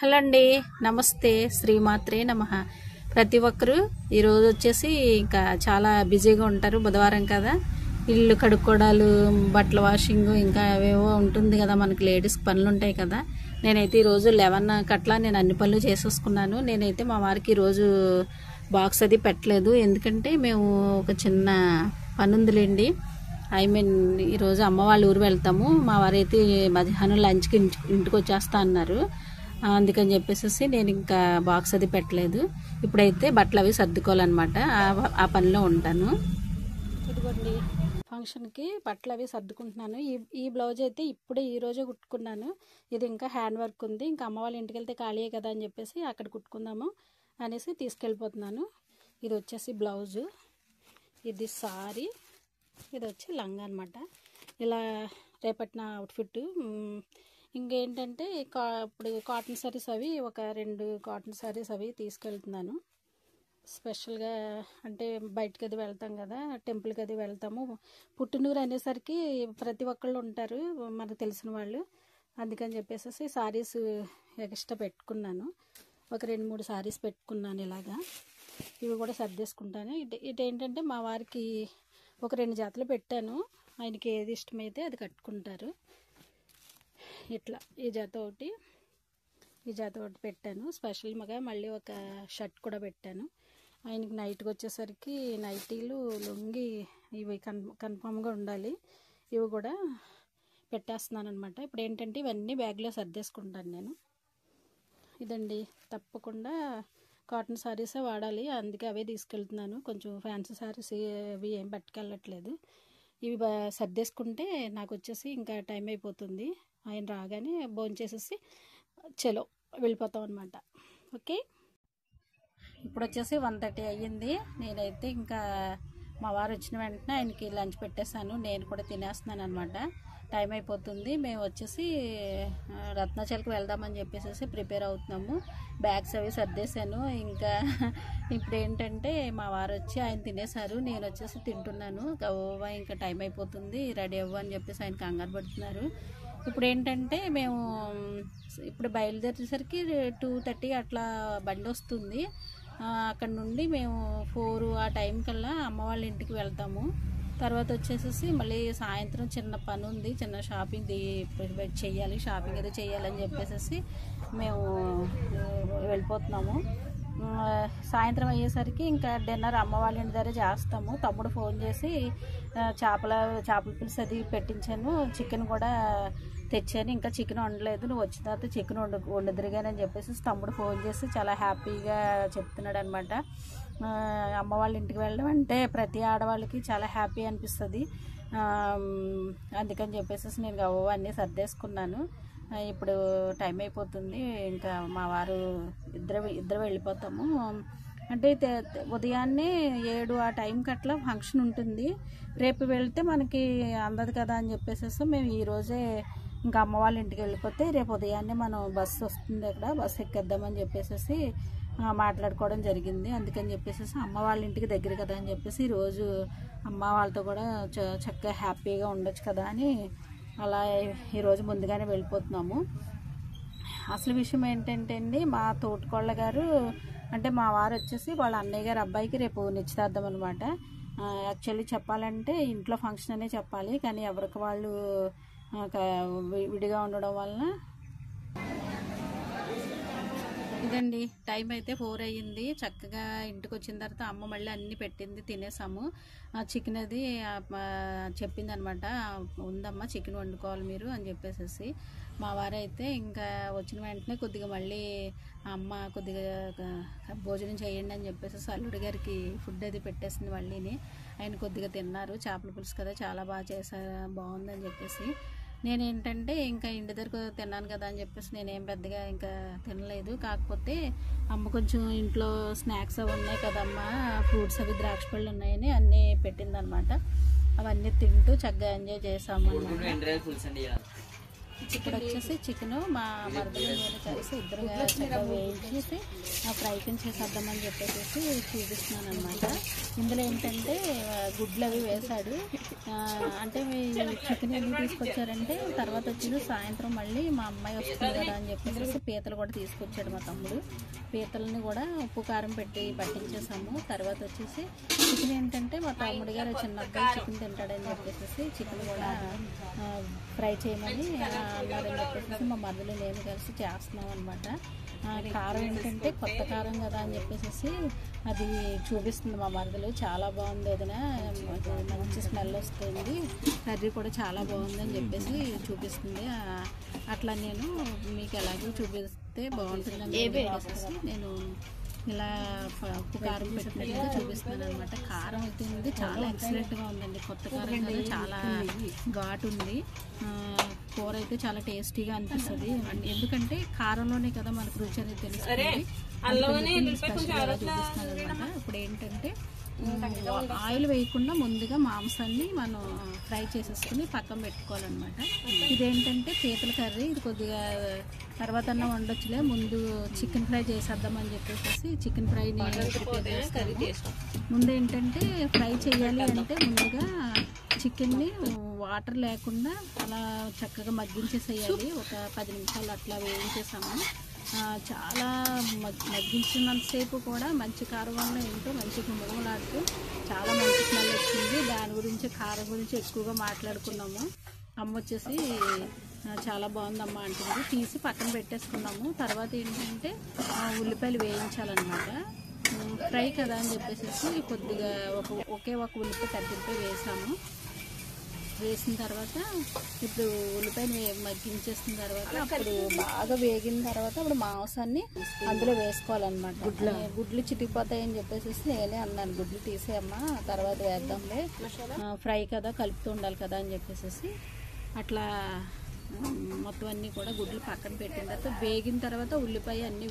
Hello అండి, నమస్తే. శ్రీమాత్రే నమః. ప్రతి ఒక్కరు ఈరోజు వచ్చేసి ఇంకా చాలా బిజీగా ఉంటారు. బుధవారం కదా, ఇల్లు కడుక్కోవడాలు, బట్టల వాషింగ్, ఇంకా అవేవో ఉంటుంది కదా, మనకి లేడీస్ పనులు ఉంటాయి కదా. నేనైతే ఈరోజు 11 కట్ల నేను అన్ని పనులు చేసేసుకున్నాను. నేనైతే మా వారికి ఈరోజు బాక్స్ అది పెట్టలేదు, ఎందుకంటే మేము ఒక చిన్న పని ఉందిలేండి. ఈరోజు అమ్మ వాళ్ళ ఊరు వెళ్తాము. మా వారైతే మధ్యాహ్నం లంచ్కి ఇంటికి వచ్చేస్తా అన్నారు. అందుకని చెప్పేసి నేను ఇంకా బాక్స్ అది పెట్టలేదు. ఇప్పుడైతే బట్టలు అవి సర్దుకోవాలన్నమాట, ఆ పనిలో ఉంటాను. ఇదిగోండి, ఫంక్షన్కి బట్టలు అవి సర్దుకుంటున్నాను. ఈ బ్లౌజ్ అయితే ఇప్పుడే ఈరోజే కుట్టుకున్నాను. ఇది ఇంకా హ్యాండ్ వర్క్ ఉంది. ఇంకా అమ్మ వాళ్ళ ఇంటికి వెళ్తే ఖాళీయే కదా అని చెప్పేసి అక్కడ కుట్టుకుందాము అనేసి తీసుకెళ్ళిపోతున్నాను. ఇది వచ్చేసి బ్లౌజు, ఇది సారీ, ఇది వచ్చి లంగా అనమాట. ఇలా రేపటి నా అవుట్ఫిట్. ఇంకేంటంటే ఇప్పుడు కాటన్ సారీస్ అవి ఒక 2 కాటన్ సారీస్ అవి తీసుకెళ్తున్నాను స్పెషల్గా. అంటే బయటకు అది వెళ్తాం కదా, టెంపుల్కి అది వెళ్తాము. పుట్టినూరు అనేసరికి ప్రతి ఒక్కళ్ళు ఉంటారు మనకు తెలిసిన వాళ్ళు. అందుకని చెప్పేసి సారీస్ ఎక్స్ట్రా పెట్టుకున్నాను. ఒక 2-3 సారీస్ పెట్టుకున్నాను ఇలాగా. ఇవి కూడా సర్దేసుకుంటాను. ఇటేంటంటే మా వారికి ఒక 2 జతలు పెట్టాను. ఆయనకి ఏది ఇష్టమైతే అది కట్టుకుంటారు. ఇట్లా ఈ జత ఒకటి పెట్టాను స్పెషల్గా. మళ్ళీ ఒక షర్ట్ కూడా పెట్టాను. ఆయనకి నైట్కి వచ్చేసరికి నైటీలు, లొంగి ఇవి కన్ఫామ్గా ఉండాలి. ఇవి కూడా పెట్టేస్తున్నాను అనమాట. ఇప్పుడు ఏంటంటే ఇవన్నీ బ్యాగ్లో సర్దేసుకుంటాను నేను. ఇదండి, తప్పకుండా కాటన్ సారీసే వాడాలి, అందుకే అవే తీసుకెళ్తున్నాను. కొంచెం ఫ్యాన్సీ సారీస్ అవి ఏం పట్టుకెళ్ళట్లేదు. ఇవి సర్దేసుకుంటే నాకు వచ్చేసి ఇంకా టైం అయిపోతుంది. ఆయన రాగానే భోంచేసేసి చలో వెళ్ళిపోతాం అనమాట. ఓకే, ఇప్పుడు వచ్చేసి 1:30 అయ్యింది. నేనైతే ఇంకా మా వారు వచ్చిన వెంటనే ఆయనకి లంచ్ పెట్టేశాను. నేను కూడా తినేస్తున్నాను అనమాట. టైం అయిపోతుంది. మేము వచ్చేసి రత్నాచల్కి వెళ్దామని చెప్పేసి ప్రిపేర్ అవుతున్నాము. బ్యాగ్స్ అవి సర్దేశాను. ఇంకా ఇప్పుడు ఏంటంటే మా వారు వచ్చి ఆయన తినేశారు, నేను వచ్చేసి తింటున్నాను. ఇంకా టైం అయిపోతుంది, రెడీ అవ్వ అని చెప్పేసి ఆయన కంగారు పడుతున్నారు. ఇప్పుడు ఏంటంటే మేము ఇప్పుడు బయలుదేరేసరికి 2:30 అట్లా బండి వస్తుంది. అక్కడ నుండి మేము 4 ఆ టైం కల్లా అమ్మ వాళ్ళ ఇంటికి వెళ్తాము. తర్వాత వచ్చేసి మళ్ళీ సాయంత్రం చిన్న పని ఉంది, చిన్న షాపింగ్ చెయ్యాలి, షాపింగ్ అది చెయ్యాలని చెప్పేసి మేము వెళ్ళిపోతున్నాము. సాయంత్రం అయ్యేసరికి ఇంకా డిన్నర్ అమ్మ వాళ్ళ ఇంటి దగ్గర చేస్తాము. తమ్ముడు ఫోన్ చేసి చేపల పులుసు అది పెట్టించాను, చికెన్ కూడా తెచ్చాను. ఇంకా చికెన్ వండలేదు, నువ్వు వచ్చిన తర్వాత చికెన్ వండుదురుగానని చెప్పేసి తమ్ముడు ఫోన్ చేసి చాలా హ్యాపీగా చెప్తున్నాడు అనమాట. అమ్మ వాళ్ళ ఇంటికి వెళ్ళడం అంటే ప్రతి ఆడవాళ్ళకి చాలా హ్యాపీ అనిపిస్తుంది. అందుకని చెప్పేసి నేను అన్నీ సర్దేసుకున్నాను. ఇప్పుడు టైం అయిపోతుంది. ఇంకా మా వారు ఇద్దరు వెళ్ళిపోతాము. అంటే ఉదయాన్నే 7 ఆ టైంకి అట్లా ఫంక్షన్ ఉంటుంది. రేపు వెళ్తే మనకి అందదు కదా అని చెప్పేసి మేము ఈరోజే ఇంకా అమ్మ వాళ్ళ ఇంటికి వెళ్ళిపోతే రేపు ఉదయాన్నే మనం బస్సు వస్తుంది, అక్కడ బస్సు ఎక్కేద్దామని చెప్పేసి మాట్లాడుకోవడం జరిగింది. అందుకని చెప్పేసి అమ్మ వాళ్ళ ఇంటికి దగ్గర కదా అని చెప్పేసి ఈరోజు అమ్మ వాళ్ళతో కూడా చక్కగా హ్యాపీగా ఉండొచ్చు కదా అని అలా ఈరోజు ముందుగానే వెళ్ళిపోతున్నాము. అసలు విషయం ఏంటంటే అండి, మా తోటికోళ్ళ గారు అంటే మా వారు వచ్చేసి వాళ్ళ అన్నయ్య గారు అబ్బాయికి రేపు నిశ్చితార్థం అనమాట. యాక్చువల్లీ చెప్పాలంటే ఇంట్లో ఫంక్షన్ అనే చెప్పాలి, కానీ ఎవరికి వాళ్ళు విడిగా ఉండడం వలన ఇదండి. టైం అయితే 4 అయ్యింది. చక్కగా ఇంటికి వచ్చిన తర్వాత అమ్మ మళ్ళీ అన్నీ పెట్టింది, తినేసాము. చికెన్ అది చెప్పింది అనమాట, ఉందమ్మా చికెన్ వండుకోవాలి మీరు అని చెప్పేసి. మా వారైతే ఇంకా వచ్చిన వెంటనే కొద్దిగా మళ్ళీ అమ్మ కొద్దిగా భోజనం చేయండి అని చెప్పేసి అల్లుడి గారికి ఫుడ్ అది పెట్టేసింది మళ్ళీని. ఆయన కొద్దిగా తిన్నారు. చేపల పులుసు కదా చాలా బాగా చేశారు, బాగుందని చెప్పేసి. నేనేంటంటే ఇంకా ఇంటి దగ్గర తిన్నాను కదా అని చెప్పేసి నేనేం పెద్దగా ఇంకా తినలేదు. కాకపోతే అమ్మ కొంచెం ఇంట్లో స్నాక్స్ అవి ఉన్నాయి కదమ్మా, ఫ్రూట్స్ అవి ద్రాక్ష పళ్ళు ఉన్నాయని అన్నీ పెట్టిందనమాట. అవన్నీ తింటూ చక్కగా ఎంజాయ్ చేసాము. ఇక్కడ వచ్చేసి చికెన్ మా మరదలు నేను కలిసి ఇద్దరుగా చక్కగా వేయించేసి ఫ్రై కింద చేసేద్దామని చెప్పేసి చూపిస్తున్నాను అనమాట. ఇందులో ఏంటంటే గుడ్లు అవి వేశాడు. అంటే చికెన్ ఎందుకు తీసుకొచ్చారంటే తర్వాత వచ్చేసి సాయంత్రం మళ్ళీ మా అమ్మాయి వస్తుంది కదా అని చెప్పేసి పీతలు కూడా తీసుకొచ్చాడు మా తమ్ముడు. పీతలని కూడా ఉప్పు కారం పెట్టి పట్టించేసాము. తర్వాత వచ్చేసి చికెన్ ఏంటంటే మా తమ్ముడు గారు చిన్న అబ్బాయి చికెన్ తింటాడని చెప్పేసి చికెన్ కూడా ఫ్రై చేయమని అన్నారని చెప్పేసి మా మరదలు నేను కలిసి చేస్తున్నాం అనమాట. కారం ఏంటంటే కొత్త కారం కదా అని చెప్పేసి అది చూపిస్తుంది మా మరదలు. చాలా బాగుంది వదిన, మంచి స్మెల్ వస్తుంది, కర్రీ కూడా చాలా బాగుంది అని చెప్పేసి చూపిస్తుంది. అట్లా నేను మీకు ఎలాగో చూపిస్తే బాగుంటుందని చెప్పేసి నేను ఇలా ఉప్పు కారం పెట్టినట్టుగా చూపిస్తున్నాను అనమాట. కారం అయితే ఉంది చాలా ఎక్సలెంట్గా ఉందండి. కొత్త కారం కదా, చాలా ఘాటు ఉంది. కూర అయితే చాలా టేస్టీగా అనిపిస్తుంది. ఎందుకంటే కారంలోనే కదా మనకు రుచి అనేది తెలుస్తుంది. చూపిస్తున్నాను అనమాట. ఇప్పుడు ఏంటంటే ఆయిల్ వేయకుండా ముందుగా మాంసాన్ని మనం ఫ్రై చేసేసుకుని పక్కన పెట్టుకోవాలన్నమాట. ఇదేంటంటే పీతల కర్రీ, ఇది కొద్దిగా తర్వాత వండొచ్చులే, ముందు చికెన్ ఫ్రై చేసేద్దామని చెప్పేసి చికెన్ ఫ్రైని ప్రిపేర్ చేస్తాను. ముందు ఏంటంటే ఫ్రై చేయాలి అంటే ముందుగా చికెన్ని వాటర్ లేకుండా అలా చక్కగా మగ్గించేసేయాలి. ఒక 10 నిమిషాలు అట్లా వేయించేసాము. చాలా మగ్గించినంతసేపు కూడా మంచి కారం వల్ల ఏంటో మంచి గుమగుమలాడుతూ చాలా మంచి స్మెల్ వచ్చింది. దాని గురించి కారం గురించి ఎక్కువగా మాట్లాడుకున్నాము. అమ్మ వచ్చేసి చాలా బాగుందమ్మా అంటుంది. తీసి పక్కన పెట్టేసుకున్నాము. తర్వాత ఏంటంటే ఉల్లిపాయలు వేయించాలన్నమాట. ఫ్రై కదా అని చెప్పేసి కొద్దిగా ఒకే ఒక ఉల్లిపాయ పెద్ద ఉల్లిపాయ వేసాము. వేసిన తర్వాత ఇప్పుడు ఉల్లిపాయలు మగ్గించేసిన తర్వాత అప్పుడు బాగా వేగిన తర్వాత అప్పుడు మాంసాన్ని అందులో వేసుకోవాలన్నమాట. గుడ్లు చిటికిపోతాయని చెప్పేసి నేనే అన్నాను, గుడ్లు తీసేయమ్మా తర్వాత వేద్దాంలే, ఫ్రై కదా కలుపుతూ ఉండాలి కదా అని చెప్పేసి అట్లా మొత్తం అన్నీ కూడా గుడ్లు పక్కన పెట్టిన తర్వాత వేగిన తర్వాత ఉల్లిపాయ అన్నీ